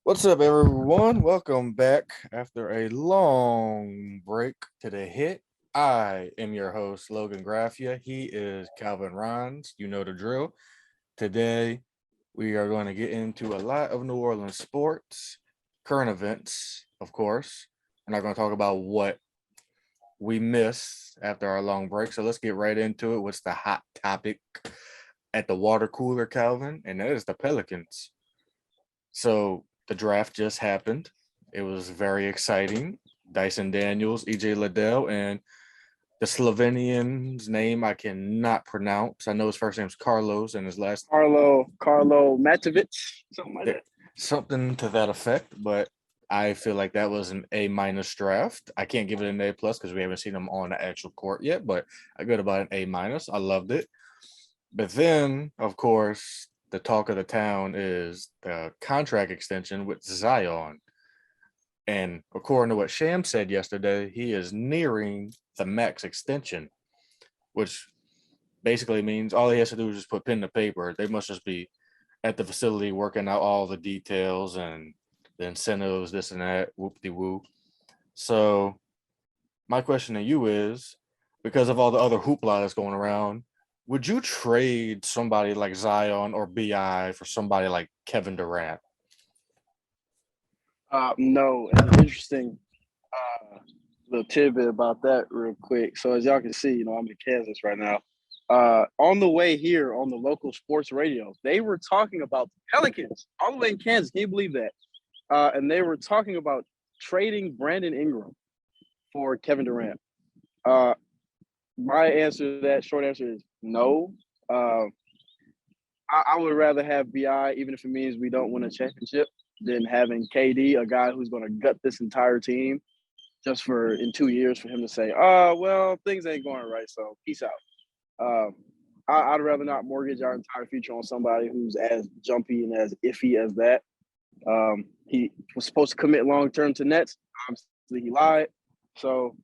What's up, everyone? Welcome back after a long break to the hit. I am your host, Logan Graffia. He is Calvin Rhines. You know the drill. Today, we are going to get into a lot of New Orleans sports, current events, of course. We're not going to talk about what we missed after our long break. So let's get right into it. What's the hot topic at the water cooler, Calvin? And that is the Pelicans. So the draft just happened. It was very exciting. Dyson Daniels, EJ Liddell, and the Slovenian's name I cannot pronounce. I know his first name's Carlos and his last Carlo Matovic, something like that. something to that effect. But I feel like that was an A minus draft. I can't give it an A plus because we haven't seen him on the actual court yet, but I got about an A minus. I loved it. But then, of course, the talk of the town is the contract extension with Zion. And according to what Sham said yesterday, he is nearing the max extension, which basically means all he has to do is just put pen to paper. They must just be at the facility working out all the details and the incentives, this and that, whoop de woo. So my question to you is, because of all the other hoopla that's going around, would you trade somebody like Zion or BI for somebody like Kevin Durant? No, and an interesting little tidbit about that, real quick. So as y'all can see, I'm in Kansas right now. On the way here on the local sports radio, they were talking about the Pelicans all the way in Kansas. Can you believe that? And they were talking about trading Brandon Ingram for Kevin Durant. Uh, my answer to that short answer is no. Uh, I would rather have Bi, even if it means we don't win a championship, than having KD, a guy who's going to gut this entire team just for in 2 years for him to say, "Oh, well, things ain't going right, so peace out." Um, I'd rather not mortgage our entire future on somebody who's as jumpy and as iffy as that. He was supposed to commit long term to Nets. Obviously, he lied. So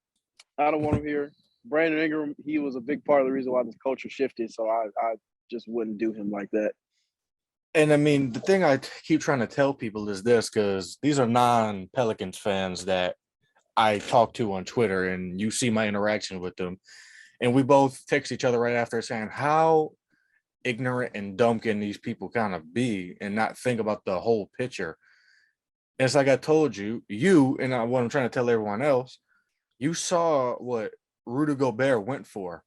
I don't want him here. Brandon Ingram, he was a big part of the reason why this culture shifted. So I just wouldn't do him like that. And I mean, the thing I keep trying to tell people is this, because these are non-Pelicans fans that I talk to on Twitter, and you see my interaction with them. And we both text each other right after saying, how ignorant and dumb can these people kind of be and not think about the whole picture? And it's like I told you, what I'm trying to tell everyone else, you saw what Rudy Gobert went for.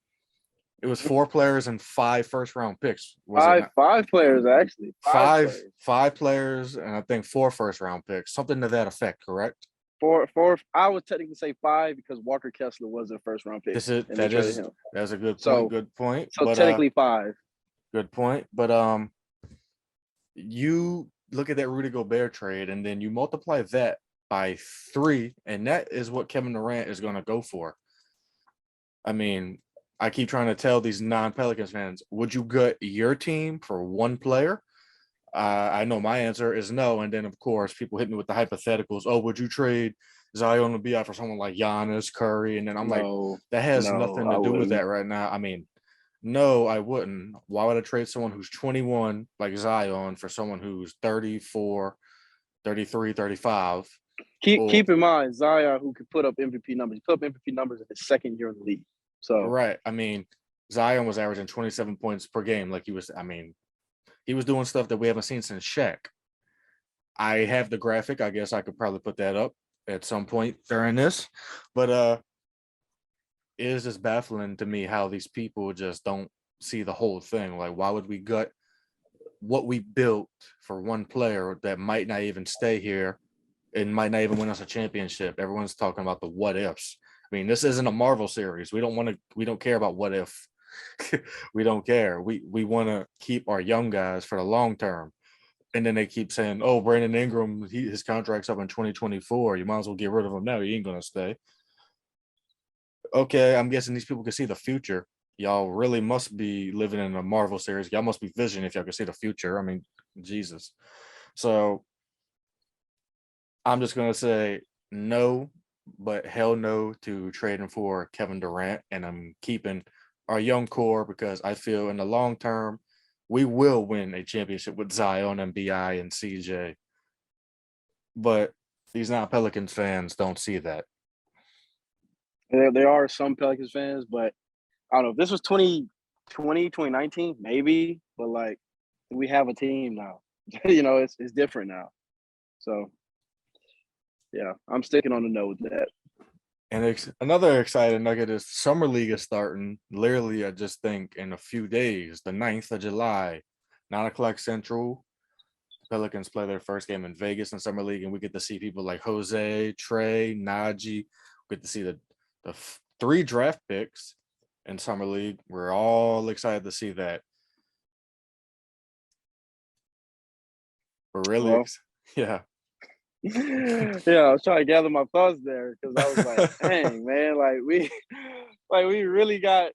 It was 4 players and 5 first round picks. Was it not? Five players actually. Five Five players. five players and I think 4 first round picks, something to that effect, correct? Four. I would technically say five because Walker Kessler was a first round pick, This is and they that traded is him. that's a good point. So Good point. so But technically five. good point. But you look at that Rudy Gobert trade and then you multiply that by 3, and that is what Kevin Durant is going to go for. I mean, I keep trying to tell these non-Pelicans fans, would you gut your team for one player? I know my answer is no. And then, of course, people hit me with the hypotheticals. Oh, would you trade Zion to be out for someone like Giannis, Curry? And then I'm like, No, that has no, nothing I to do with that wouldn't. right now. I mean, no, I wouldn't. Why would I trade someone who's 21 like Zion for someone who's 34, 33, 35? Keep Or in mind Zion, who could put up MVP numbers. He put up MVP numbers in his second year in the league. So right. I mean, Zion was averaging 27 points per game. Like he was doing stuff that we haven't seen since Shaq. I have the graphic. I guess I could probably put that up at some point during this. But it is just baffling to me how these people just don't see the whole thing. Like, why would we gut what we built for one player that might not even stay here and might not even win us a championship? Everyone's talking about the what ifs. I mean, this isn't a Marvel series. We don't care about what if. We don't care. We want to keep our young guys for the long term. And then they keep saying, "Oh, Brandon Ingram, his contract's up in 2024. You might as well get rid of him now. He ain't gonna stay." Okay, I'm guessing these people can see the future. Y'all really must be living in a Marvel series. Y'all must be vision if y'all can see the future. I mean, Jesus. So I'm just gonna say no, but hell no to trading for Kevin Durant, and I'm keeping our young core because I feel in the long term we will win a championship with Zion and Bi and CJ. but these non-Pelicans fans don't see that. There are some Pelicans fans, but I don't know if this was 2020, 2019, maybe, but like we have a team now. It's different now. So yeah, I'm sticking on the note with that. And another exciting nugget is Summer League is starting. Literally, I just think in a few days, the 9th of July, 9 o'clock Central. Pelicans play their first game in Vegas in Summer League, and we get to see people like Jose, Trey, Najee. We get to see the 3 draft picks in Summer League. We're all excited to see that. We're really, Well, yeah. yeah, I was trying to gather my thoughts there because I was like, dang, man, we really got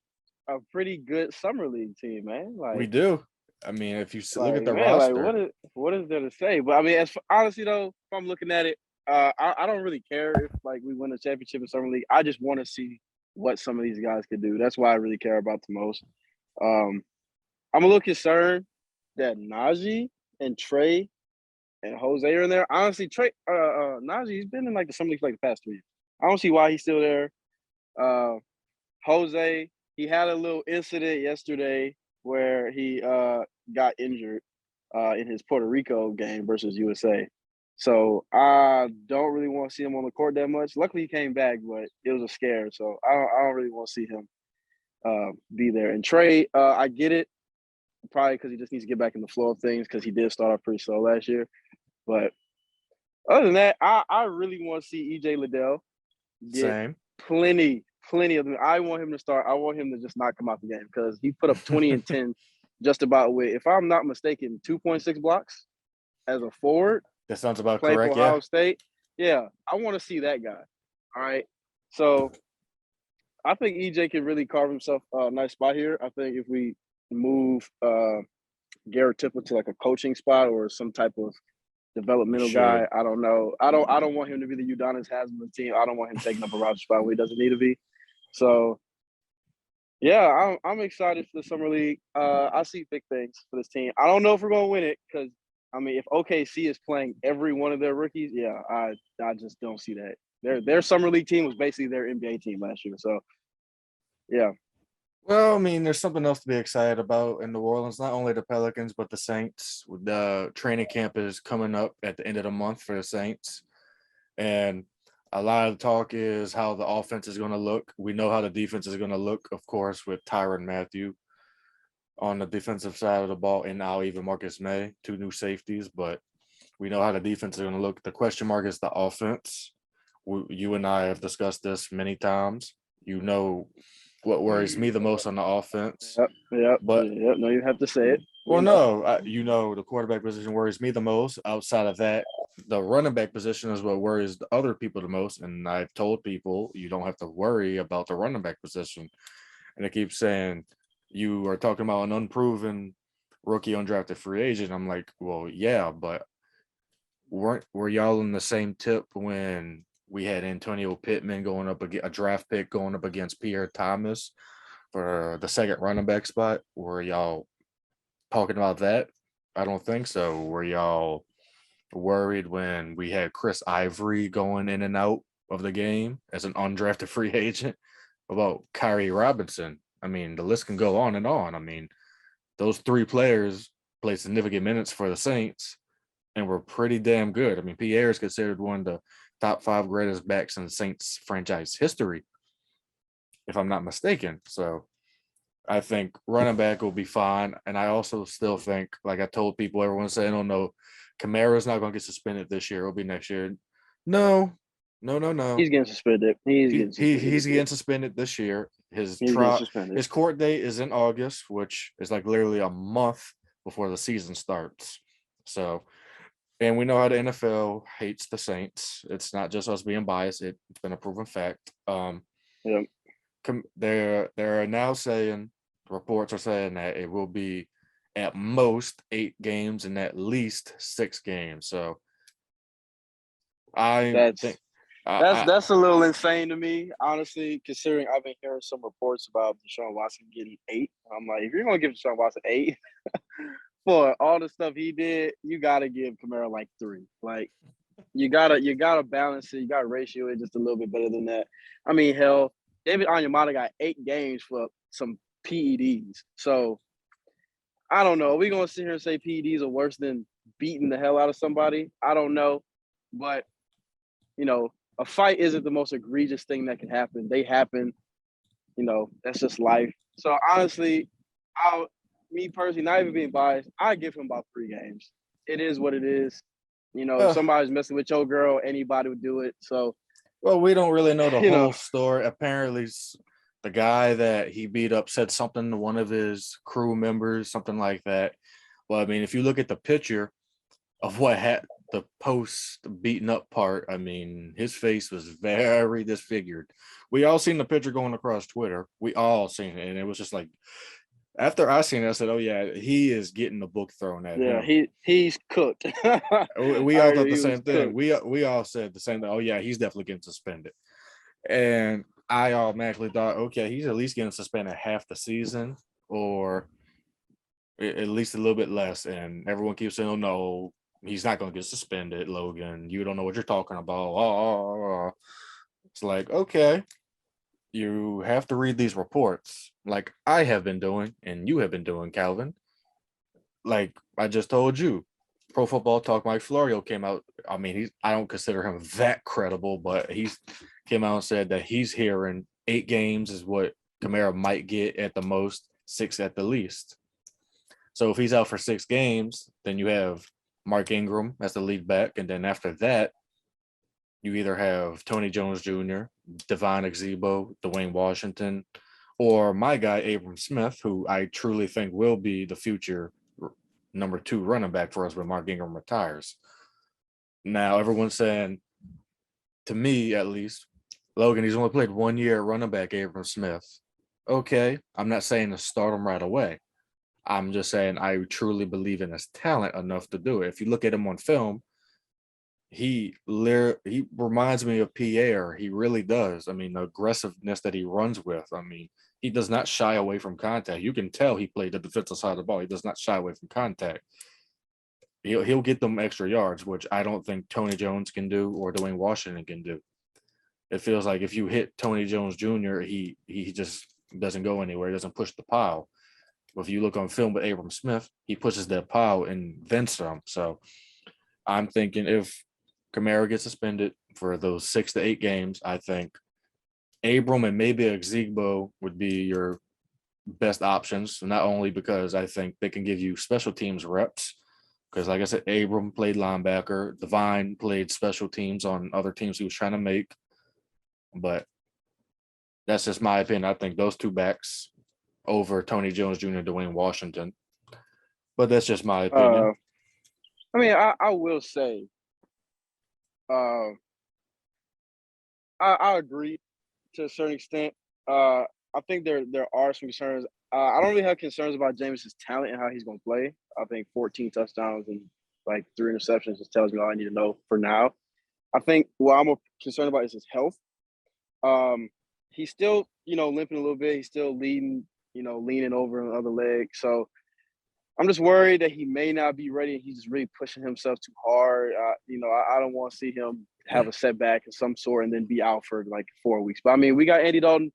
a pretty good summer league team, man. We do. I mean, if you look at the Man, roster, what is there to say? But I mean, honestly though, if I'm looking at it, I don't really care if like we win a championship in summer league. I just want to see what some of these guys could do. That's why I really care about the most. Um, I'm a little concerned that Najee and Trey and Jose are in there. Honestly, Najee, he's been in like the summer league for like the past 3 years. I don't see why he's still there. Uh, Jose, he had a little incident yesterday where he got injured in his Puerto Rico game versus USA. So I don't really want to see him on the court that much. Luckily, he came back, but it was a scare. So I don't really want to see him be there. And Trey, I get it, probably because he just needs to get back in the flow of things because he did start off pretty slow last year. But other than that, I really want to see EJ Liddell get same. plenty of them. I want him to start. I want him to just not come out the game because he put up 20 and 10 just about with, if I'm not mistaken, 2.6 blocks as a forward. That sounds about Playing for correct. Yeah. Ohio State. Yeah, I want to see that guy. All right. So I think EJ can really carve himself a nice spot here. I think if we move Garrett Tipple to like a coaching spot or some type of We developmental guy. should. I don't know. I don't want him to be the Udonis Haslam of the team. I don't want him taking up a roster spot where he doesn't need to be. So yeah, I'm excited for the summer league. I see big things for this team. I don't know if we're gonna win it because I mean if OKC is playing every one of their rookies, yeah, I just don't see that. Their summer league team was basically their NBA team last year. So yeah. Well, I mean, there's something else to be excited about in New Orleans. Not only the Pelicans, but the Saints. The training camp is coming up at the end of the month for the Saints. And a lot of the talk is how the offense is going to look. We know how the defense is going to look, of course, with Tyrann Mathieu on the defensive side of the ball, and now even Marcus May, 2 new safeties. But we know how the defense is going to look. The question mark is the offense. You and I have discussed this many times. You know what worries me the most on the offense. But Yep. No, you have to say it. well, no, the quarterback position worries me the most. Outside of that, the running back position is what worries the other people the most. And I've told people you don't have to worry about the running back position. And they keep saying you are talking about an unproven rookie undrafted free agent. I'm like, well, yeah, but were y'all in the same tip when we had Antonio Pittman going up against a draft pick going up against Pierre Thomas for the second running back spot? Were y'all talking about that? I don't think so. Were y'all worried when we had Chris Ivory going in and out of the game as an undrafted free agent about Kyrie Robinson? I mean, the list can go on and on. I mean, those 3 players played significant minutes for the Saints and were pretty damn good. I mean, Pierre is considered one of the top 5 greatest backs in Saints franchise history, if I'm not mistaken. So I think running back will be fine. And I also still think, like I told people, everyone's saying, oh no, Kamara's not going to get suspended this year. It'll be next year. No. He's getting suspended. He's getting suspended this year. He's getting suspended. His court date is in August, which is like literally a month before the season starts. So, and we know how the NFL hates the Saints. It's not just us being biased. It's been a proven fact. Yep. They're now saying, reports are saying that it will be at most 8 games and at least 6 games. So I That's think that's a little insane to me, honestly, considering I've been hearing some reports about Deshaun Watson getting 8. I'm like, if you're gonna give Deshaun Watson 8 for all the stuff he did, you gotta give Kamara like 3. Like you gotta balance it. You gotta ratio it just a little bit better than that. I mean, hell, David Onyemata got 8 games for some PEDs. So I don't know. Are we gonna sit here and say PEDs are worse than beating the hell out of somebody? I don't know, but a fight isn't the most egregious thing that can happen. They happen. That's just life. So honestly, me personally, not even being biased, I give him about 3 games. It is what it is. If Uh, somebody's messing with your girl, anybody would do it. So, well, we don't really know the you know, whole story. Apparently, the guy that he beat up said something to one of his crew members, something like that. Well, I mean, if you look at the picture of what had the post beaten up part, I mean, his face was very disfigured. We all seen the picture going across Twitter. We all seen it, and it was just like after I seen it, I said, "Oh yeah, he is getting the book thrown at yeah, him." he's cooked. I We all heard thought the he was same thing. cooked. We all said the same thing. Oh yeah, he's definitely getting suspended. And I automatically thought, okay, he's at least getting suspended half the season, or at least a little bit less. And everyone keeps saying, "Oh no, he's not going to get suspended, Logan. You don't know what you're talking about." Oh. It's like, okay, you have to read these reports, like I have been doing, and you have been doing, Calvin. Like I just told you, Pro Football Talk Mike Florio came out. I mean, I don't consider him that credible, but he's came out and said that he's hearing 8 games is what Kamara might get at the most, 6 at the least. So if he's out for 6 games, then you have Mark Ingram as the lead back, and then after that, you either have Tony Jones Jr., Devon Exebo, Dwayne Washington, or my guy Abram Smith, who I truly think will be the future number 2 running back for us when Mark Ingram retires. Now everyone's saying, to me at least, Logan, he's only played 1 year running back, Abram Smith. Okay, I'm not saying to start him right away. I'm just saying I truly believe in his talent enough to do it. If you look at him on film, he reminds me of Pierre. He really does. I mean, the aggressiveness that he runs with. I mean, he does not shy away from contact. You can tell he played the defensive side of the ball. He does not shy away from contact. He'll get them extra yards, which I don't think Tony Jones can do or Dwayne Washington can do. It feels like if you hit Tony Jones Jr., he just doesn't go anywhere. He doesn't push the pile. But if you look on film with Abram Smith, he pushes that pile and then some. So I'm thinking if Kamara gets suspended for those 6 to 8 games, I think Abram and maybe a Zegbo would be your best options. Not only because I think they can give you special teams reps, because like I said, Abram played linebacker, Divine played special teams on other teams he was trying to make. But that's just my opinion. I think those 2 backs over Tony Jones Jr., Dwayne Washington. But that's just my opinion. Uh, I mean, I will say, uh, I agree to a certain extent. I think there are some concerns. I don't really have concerns about Jameis's talent and how he's going to play. I think 14 touchdowns and like 3 interceptions just tells me all I need to know for now. I think what I'm more concerned about is his health. He's still, limping a little bit. He's still leaning over on the other leg. So I'm just worried that he may not be ready. And he's just really pushing himself too hard. I don't want to see him have a setback of some sort and then be out for like 4 weeks. But I mean, we got Andy Dalton.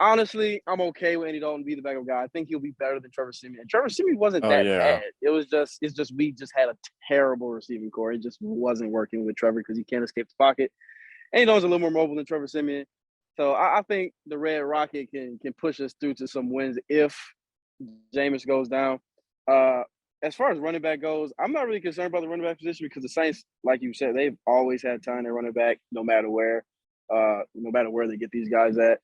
Honestly, I'm okay with Andy Dalton be the backup guy. I think he'll be better than Trevor Siemian. And Trevor Siemian wasn't Oh that yeah. bad. It's just we just had a terrible receiving core. It just wasn't working with Trevor because he can't escape the pocket. Andy Dalton's a little more mobile than Trevor Siemian. So I think the Red Rocket can push us through to some wins if Jameis goes down. Uh, as far as running back goes, I'm not really concerned about the running back position because the Saints, like you said, they've always had time to running back no matter where, they get these guys at.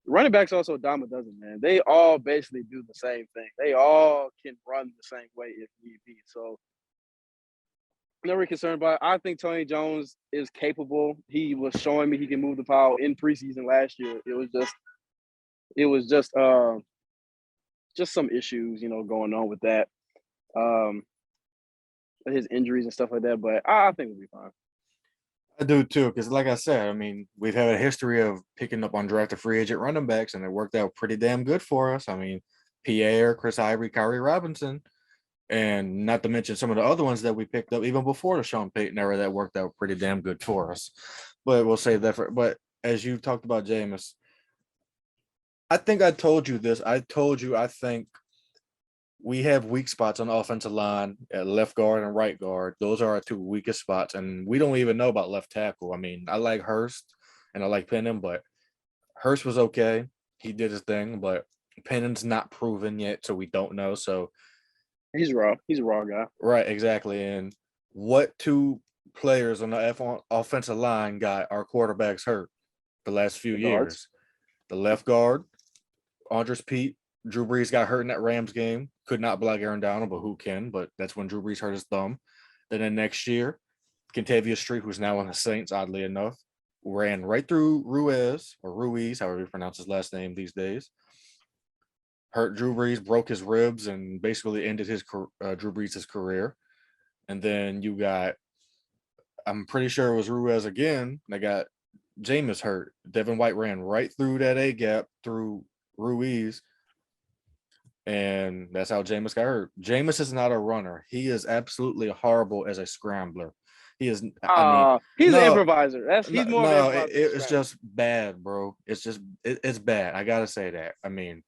Running backs also a dime a dozen, man. They all basically do the same thing. They all can run the same way if need be. So I'm not really concerned about it. I think Tony Jones is capable. He was showing me he can move the pile in preseason last year. It was just some issues, going on with that. Um, his injuries and stuff like that. But I think we'll be fine. I do too, because like I said, I mean, we've had a history of picking up undrafted free agent running backs, and it worked out pretty damn good for us. I mean, Pierre, Chris Ivory, Kyrie Robinson. And not to mention some of the other ones that we picked up even before the Sean Payton era that worked out pretty damn good for us. But we'll save that for. But as you talked about Jameis, I think I told you this. I told you I think we have weak spots on the offensive line at left guard and right guard. Those are our two weakest spots, and we don't even know about left tackle. I mean, I like Hurst and I like Pennon, but Hurst was okay. He did his thing, but Pennon's not proven yet, so we don't know. So He's raw. He's a raw guy. right, exactly. And what two players on the offensive line got our quarterbacks hurt the last few The guards. years? The left guard, Andres Pete. Drew Brees got hurt in that Rams game. Could not block Aaron Donald, but who can? But that's when Drew Brees hurt his thumb. Then the next year, Kentavious Street, who's now on the Saints, oddly enough, ran right through Ruiz, however you pronounce his last name these days. Hurt Drew Brees, broke his ribs, and basically ended his Drew Brees' career. And then you got, I'm pretty sure it was Ruiz again. They got Jameis hurt. Devin White ran right through that A gap through Ruiz, and that's how Jameis got hurt. Jameis is not a runner. He is absolutely horrible as a scrambler. He is. I mean, He's an no, improviser. He's more of an no, improviser. it's just bad, bro. It's just it's bad. I gotta say that. I mean,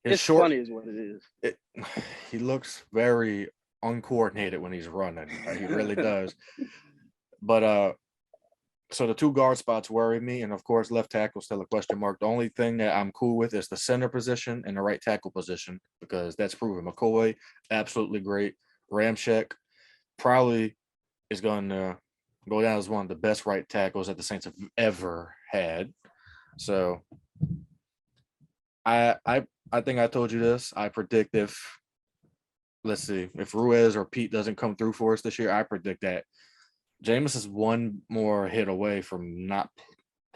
it's funny is what it is. He looks very uncoordinated when he's running. He really does. But so the two guard spots worry me, and of course, left tackle still a question mark. The only thing that I'm cool with is the center position and the right tackle position because that's proven. McCoy, absolutely great. Ramczyk probably is going to go down as one of the best right tackles that the Saints have ever had. So I think I told you this. I predict if Ruiz or Pete doesn't come through for us this year, I predict that Jameis is one more hit away from not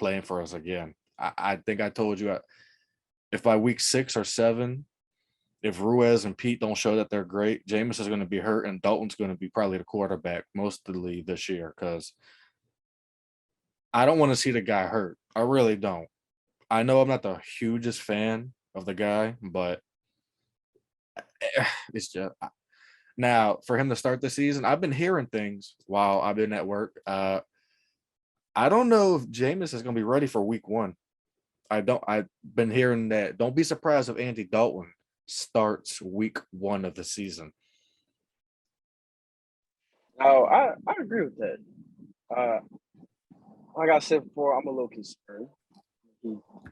playing for us again. I think I told you if by week 6 or 7, if Ruiz and Pete don't show that they're great, Jameis is going to be hurt and Dalton's going to be probably the quarterback mostly this year because I don't want to see the guy hurt. I really don't. I know I'm not the hugest fan of the guy, but it's just now for him to start the season. I've been hearing things while I've been at work. I don't know if Jameis is going to be ready for week 1. I've been hearing that. Don't be surprised if Andy Dalton starts week 1 of the season. Oh, I agree with that. Like I said before, I'm a little concerned.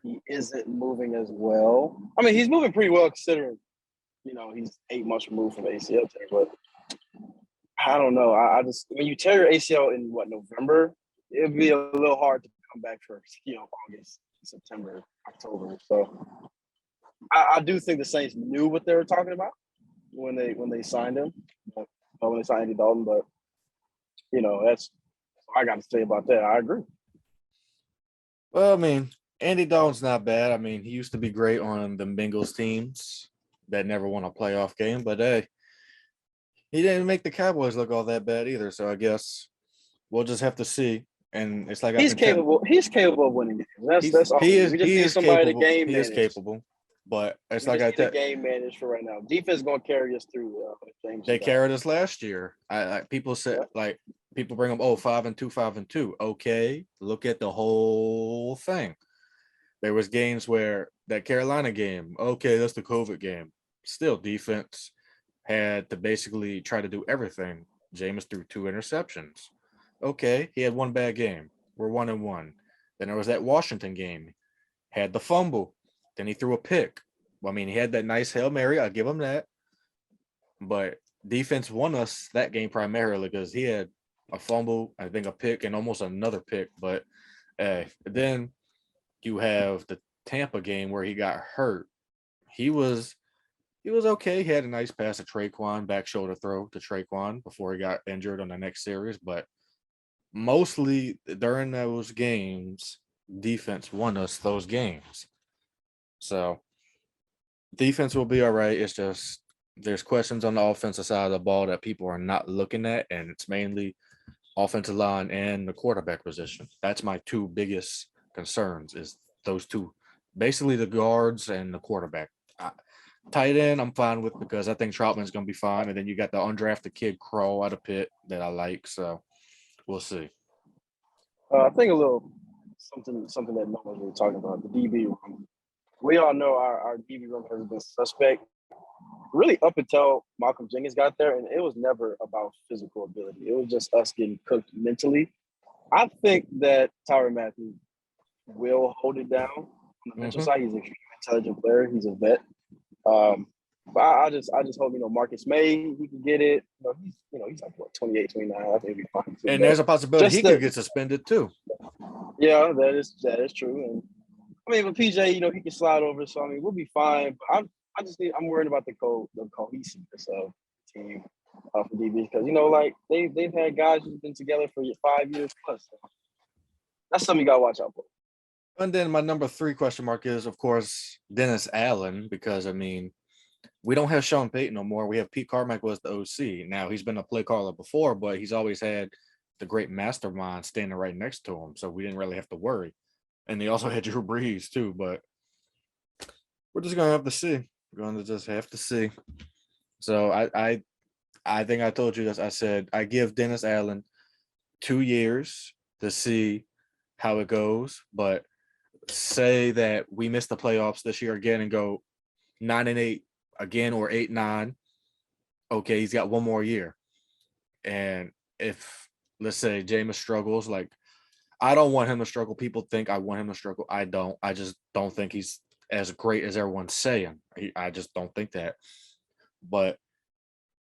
He isn't moving as well. I mean, he's moving pretty well considering, he's 8 months removed from ACL tear, but I don't know. I just when you tear your ACL in November, it'd be a little hard to come back for August, September, October. So I do think the Saints knew what they were talking about when they signed him, when they signed Andy Dalton. But that's all I got to say about that. I agree. Well, I mean, Andy Dalton's not bad. I mean, he used to be great on the Bengals teams that never won a playoff game, but hey, he didn't make the Cowboys look all that bad either. So I guess we'll just have to see. And it's like he's capable. He's capable of winning games. That's all. We just need somebody to game manage. He is capable, but it's like I said, game manage for right now. Defense going to carry us through. They carried us last year. People said people bring them 5-2, 5-2. Okay, look at the whole thing. There was games where that Carolina game. Okay, that's the COVID game. Still, defense had to basically try to do everything. Jameis threw 2 interceptions. Okay, he had one bad game. We're 1-1. Then there was that Washington game. Had the fumble. Then he threw a pick. Well, I mean, he had that nice Hail Mary. I'll give him that. But defense won us that game primarily because he had a fumble, I think a pick, and almost another pick. But then you have the Tampa game where he got hurt. He was okay. He had a nice pass to Traquan, back shoulder throw to Traquan before he got injured on the next series. But mostly during those games, defense won us those games. So defense will be all right. It's just there's questions on the offensive side of the ball that people are not looking at, and it's mainly offensive line and the quarterback position. That's my 2 biggest concerns is those 2, basically the guards and the quarterback. Tight end, I'm fine with because I think Troutman's going to be fine. And then you got the undrafted kid Crow out of Pitt that I like. So we'll see. I think a little something that no one's really talking about, the DB room. We all know our DB room has been suspect really up until Malcolm Jenkins got there, and it was never about physical ability. It was just us getting cooked mentally. I think that Tyrann Matthew will hold it down on the mental Mm-hmm. side. He's an extremely intelligent player. He's a vet. Um, but I just hope Marcus May he can get it. He's like what 28, 29. I think he'll be fine too. And But there's a possibility he just could the get suspended too. yeah, that is true. And I mean, but PJ, he can slide over, so I mean, we'll be fine. But I'm worried about the cohesiveness of the team for DB because like they've had guys who've been together for 5 years plus. So that's something you gotta watch out for. And then my number 3 question mark is, of course, Dennis Allen, because I mean, we don't have Sean Payton no more. We have Pete Carmack was the OC. Now he's been a play caller before, but he's always had the great mastermind standing right next to him, so we didn't really have to worry. And they also had Drew Brees too, but we're just gonna have to see. We're gonna just have to see. So I think I told you this. I said I give Dennis Allen 2 years to see how it goes, but say that we miss the playoffs this year again and go 9-8 again or 8-9. Okay, he's got one more year. And if let's say Jameis struggles, like I don't want him to struggle. People think I want him to struggle. I don't. I just don't think he's as great as everyone's saying. I just don't think that. But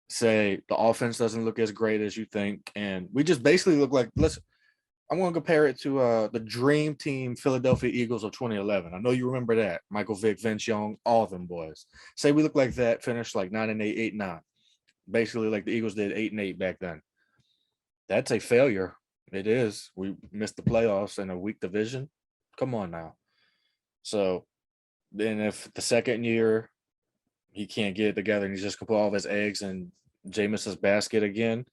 say the offense doesn't look as great as you think, and we just basically look like I'm going to compare it to the dream team Philadelphia Eagles of 2011. I know you remember that. Michael Vick, Vince Young, all of them boys. Say we look like that, finish like 9-8, 8-9. Basically like the Eagles did 8-8 back then. That's a failure. It is. We missed the playoffs in a weak division. Come on now. So then if the second year he can't get it together and he's just gonna put all of his eggs in Jameis's basket again,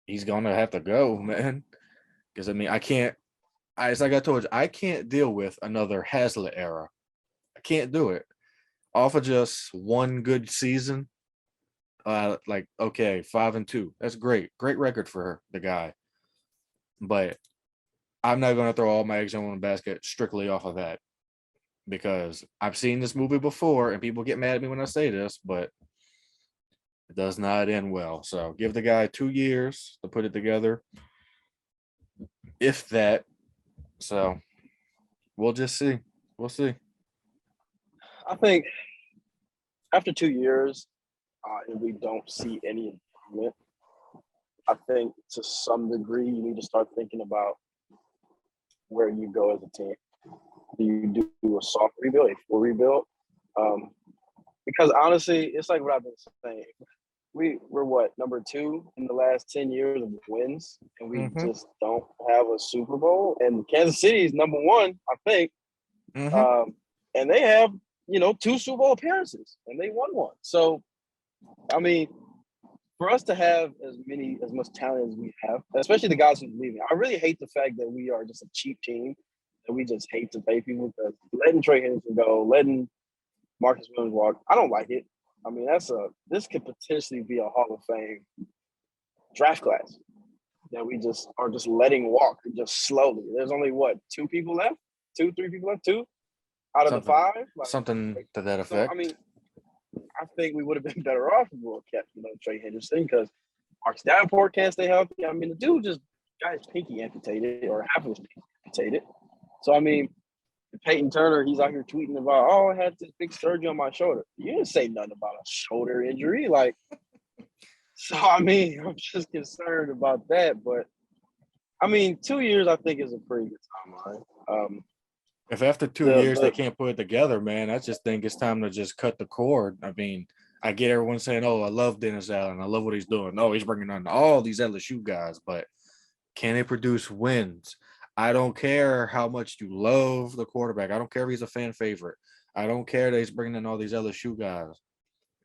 he's gonna have to go, man. Because I mean, I can't. It's like I told you, I can't deal with another Hazlitt era. I can't do it. Off of just one good season, like okay, 5-2. That's great, great record for the guy. But I'm not gonna throw all my eggs in one basket strictly off of that because I've seen this movie before, and people get mad at me when I say this, but it does not end well. So give the guy 2 years to put it together, if that. So we'll just see. We'll see. I think after 2 years, and we don't see any improvement, I think to some degree you need to start thinking about where you go as a team. Do you do a soft rebuild, a full rebuild? Because honestly, it's like what I've been saying. We're what number 2 in the last 10 years of wins, and we Mm-hmm. just don't have a Super Bowl. And Kansas City is number 1, I think, Mm-hmm. and they have 2 Super Bowl appearances, and they won one. So I mean, for us to have as much talent as we have, especially the guys who's leaving, I really hate the fact that we are just a cheap team and we just hate to pay people because letting Trey Henderson go, letting Marcus Williams walk, I don't like it. I mean, this could potentially be a Hall of Fame draft class that we just are just letting walk just slowly. There's only what 2 people left, 3 people left, 2 out of the Something, 5. something to that So I effect. mean, I think we would have been better off if we would have kept Trey Henderson because Marcus Davenport can't stay healthy. I mean, the dude just got his pinky amputated or half of his pinky amputated. So I mean, Peyton Turner, he's out here tweeting about, oh, I had this big surgery on my shoulder. You didn't say nothing about a shoulder injury. Like, so I mean, I'm just concerned about that. But I mean, 2 years I think is a pretty good timeline. If after 2 years they The can't put it together, man, I just think it's time to just cut the cord. I mean, I get everyone saying, "Oh, I love Dennis Allen. I love what he's doing. Oh, he's bringing on all these LSU guys, but can they produce wins? I don't care how much you love the quarterback. I don't care if he's a fan favorite. I don't care that he's bringing in all these LSU guys.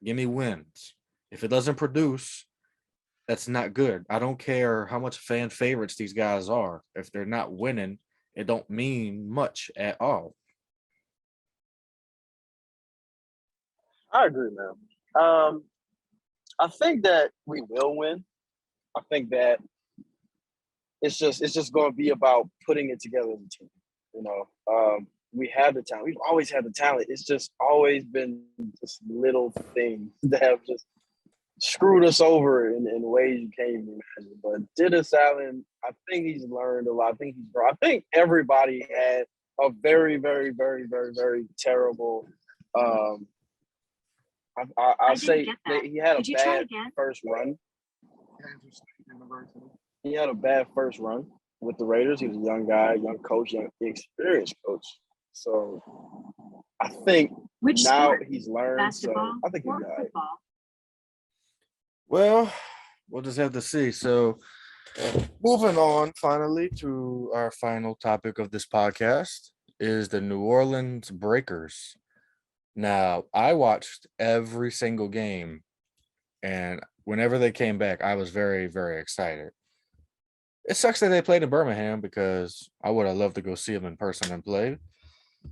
Give me wins. If it doesn't produce, that's not good. I don't care how much fan favorites these guys are. If they're not winning, it don't mean much at all. I agree, man. I think that we will win. I think that it's just going to be about putting it together as a team. You know, we have the talent. We've always had the talent. It's just always been just little things that have just screwed us over in ways you can't even imagine. But Dennis Allen, I think he's learned a lot. I think he's grown. I think everybody had a very, very, very, very, very terrible. I'll say he had a bad first run. He had a bad first run with the Raiders. He was a young guy, young coach, young experienced coach. So I think now he's learned. Basketball, so I think he's all right. Well, we'll just have to see. So moving on finally to our final topic of this podcast is the New Orleans Breakers. Now, I watched every single game, and whenever they came back, I was very, very excited. It sucks that they played in Birmingham because I would have loved to go see them in person and play.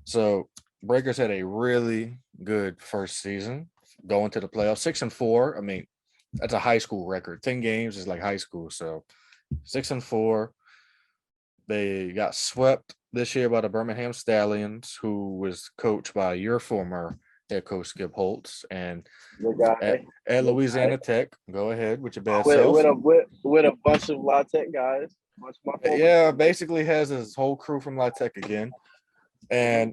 So Breakers had a really good first season going to the playoffs, 6-4. I mean, that's a high school record. 10 games is like high school. So 6-4. They got swept this year by the Birmingham Stallions, who was coached by your former head coach Skip Holtz, and at Louisiana Tech. Go ahead with your bad self. With a bunch of La Tech guys. Yeah, basically has his whole crew from La Tech again. And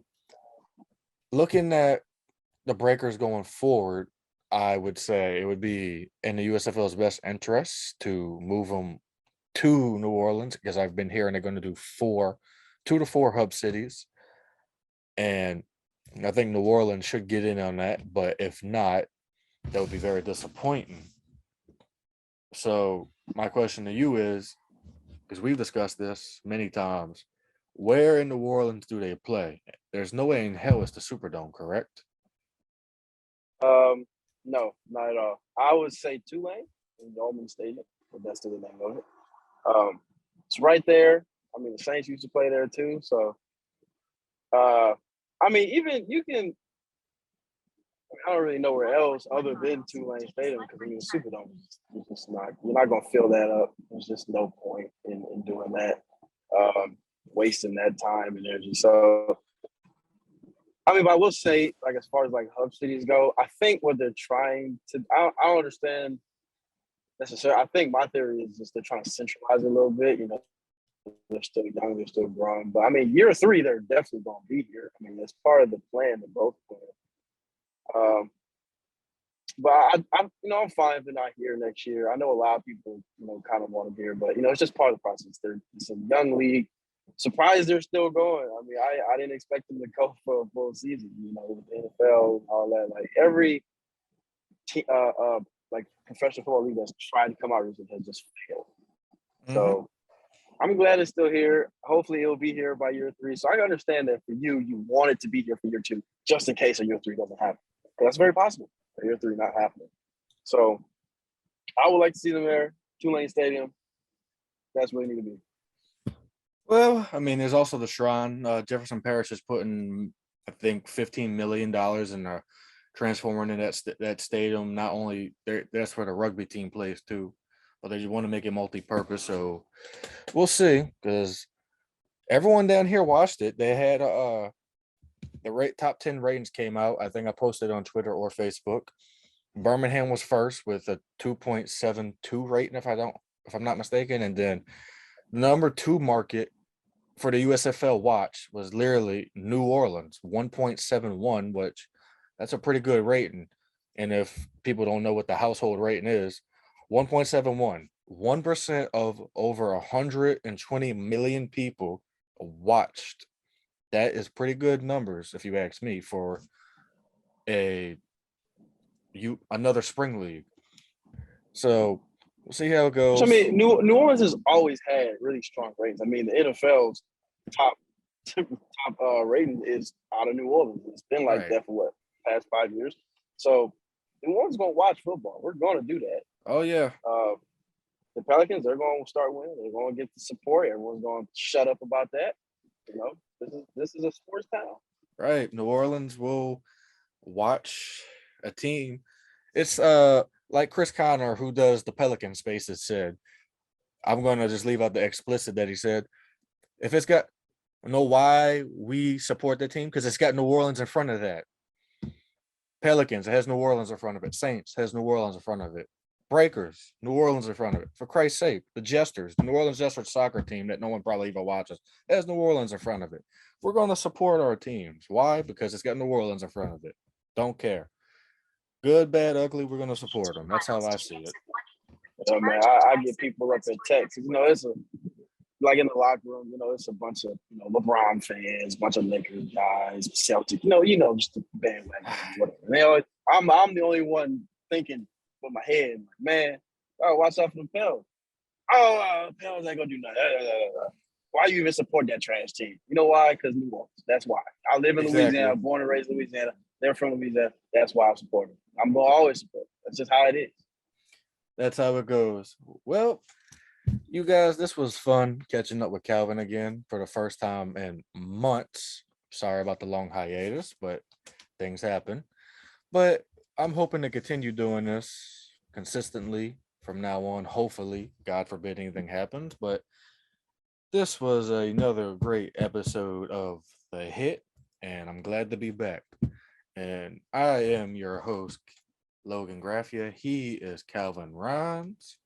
looking at the Breakers going forward, I would say it would be in the USFL's best interest to move them to New Orleans, because I've been hearing they're going to do 2 to 4 hub cities. And I think New Orleans should get in on that. But if not, that would be very disappointing. So my question to you is, because we've discussed this many times, where in New Orleans do they play? There's no way in hell it's the Superdome, correct? No, not at all. I would say Tulane in Dolman Stadium, but that's still the name of it. It's right there. I mean, the Saints used to play there too. So, I mean, even you can. I don't really know where else other than Tulane Stadium, because I mean, the Superdome is just not. You're not gonna fill that up. There's just no point in doing that, wasting that time and energy. So, I mean, but I will say, like, as far as like hub cities go, I think what they're trying to. I don't understand necessarily. I think my theory is just they're trying to centralize it a little bit. You know, they're still young, they're still growing. But I mean, year 3, they're definitely going to be here. I mean, that's part of the plan to both play. But I'm fine if they're not here next year. I know a lot of people, kind of want them here, but it's just part of the process. It's a young league. Surprised they're still going. I mean, I didn't expect them to go for a full season. With the NFL and all that. Like every like professional football league that's tried to come out recently has just failed. Mm-hmm. So I'm glad it's still here. Hopefully it'll be here by year 3. So I understand that for you want it to be here for year 2, just in case a year 3 doesn't happen. That's very possible. Year 3 not happening. So I would like to see them there. Tulane Stadium. That's where they need to be. Well, I mean, there's also the Shrine. Jefferson Parish is putting, I think, $15 million in transforming in that stadium. Not only that's where the rugby team plays too, but they just want to make it multi-purpose. So we'll see, because everyone down here watched it. They had the top 10 ratings came out. I think I posted on Twitter or Facebook. Birmingham was first with a 2.72 rating, if I'm not mistaken, and then number 2 market for the USFL watch was literally New Orleans, 1.71, which that's a pretty good rating. And if people don't know what the household rating is, 1.71, 1% of over 120 million people watched. That is pretty good numbers, if you ask me, for another spring league. So we'll see how it goes. I mean, New Orleans has always had really strong ratings. I mean, the NFL's top rating is out of New Orleans. It's been like that for past 5 years. So New Orleans is going to watch football. We're going to do that. Oh yeah. The Pelicans, they're going to start winning. They're going to get the support. Everyone's going to shut up about that. This is a sports town. Right. New Orleans will watch a team. It's like Chris Conner, who does the Pelican Spaces, said. I'm gonna just leave out the explicit that he said. If it's got know why we support the team because it's got New Orleans in front of that. Pelicans, it has New Orleans in front of it. Saints has New Orleans in front of it. Breakers, New Orleans in front of it. For Christ's sake, the Jesters, the New Orleans Jesters soccer team that no one probably even watches, has New Orleans in front of it. We're going to support our teams. Why? Because it's got New Orleans in front of it. Don't care. Good, bad, ugly, we're going to support them. That's how I see it. Yeah, man, I get people up in Texas. It's like in the locker room. It's a bunch of LeBron fans, bunch of Lakers guys, Celtic. Just the bandwagon, whatever. And I'm the only one thinking with my head, like, man, oh, watch out for the Pels. Oh, Pels ain't gonna do nothing. Why you even support that trash team? You know why? Because New Orleans. That's why. I live in Louisiana, Exactly. born and raised in Louisiana. They're from Louisiana. That's why I'm supporting. I'm gonna always support. That's just how it is. That's how it goes. Well, you guys, this was fun catching up with Calvin again for the first time in months. Sorry about the long hiatus, but things happen. But I'm hoping to continue doing this consistently from now on. Hopefully, God forbid anything happens. But this was another great episode of The Hit, and I'm glad to be back. And I am your host, Logan Graffia. He is Calvin Rhymes.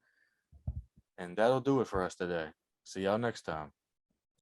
And that'll do it for us today. See y'all next time.